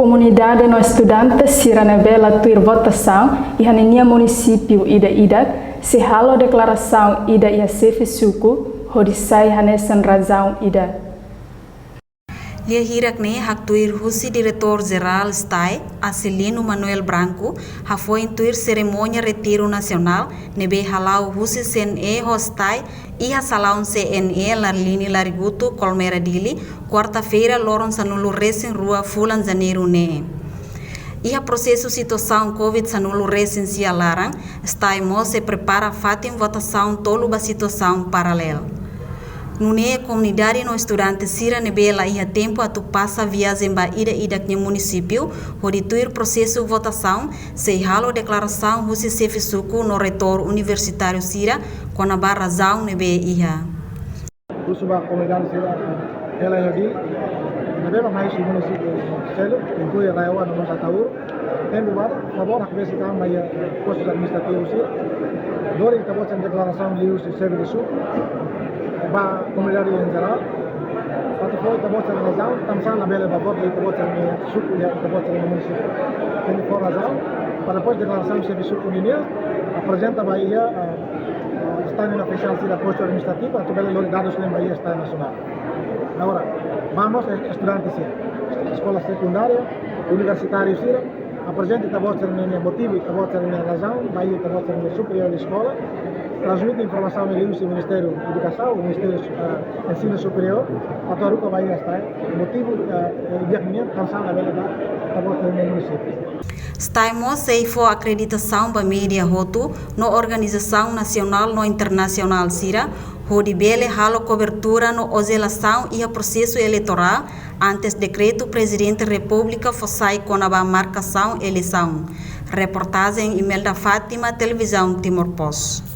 comunidade no estudantes Siranebela tuir votação e hania município ida se halo declaração ida ia sefe suku hodisai hanesan razão ida. Lia hirakne hak tuir husi diretor-geral STAI, Acelino Manuel Branco, ha foi intuir cerimônia retiro nacional, nebe halau husi CNE hostai, e ha salaun CNE Larlini Lariguto, Colmera Dili, quarta-feira loron sanulu resen rua Fulan Janeiro ne. E a processo situação Covid sanulu resen se alarang, STAI mo se prepara fatim votação tolu ba situação paralela. Nune comunidade no estudante Siranebela ia tempo a tu passa viagem ba ida que município, onde tuir processo votação, se halo declaração husi sefe suku no reitor universitário Sira, com a barra razão nebe ia. Usuba comunidade Sira, ela é aqui, nebe mais o município Selo, inclui a Raiwa no Matataur, tem lugar, favor a cabeça da maia postos administrativos Sira, dori que acabou de declaração de uso sefe de suku, ba comunidade em geral, para depois da vossa razão, também na bela babor da vossa suco e da vossa município. Tem for razão, para depois da declaração de serviço comunitário, apresenta a Bahia está na oficial da posto administrativa, a todos os dados da Bahia está nacional. Agora, vamos estudantes escola secundária, universitário Sira, apresenta a vossa motivo, a vossa razão, Bahia a vossa superior de escola. Transmite informação no Ministério da Educação, o Ministério do Ensino Superior, a Toruca Bahia está, o motivo de diagnóstico cansado na verdade da vossa município. Staimo seifo acreditação ba mídia roto no Organização Nacional no Internacional Sira, onde bele halo cobertura no ozelação e a processo eleitoral antes decreto Presidente República fossai com a marcação eleição. Reportagem Imelda Fátima, Televisão Timor Post.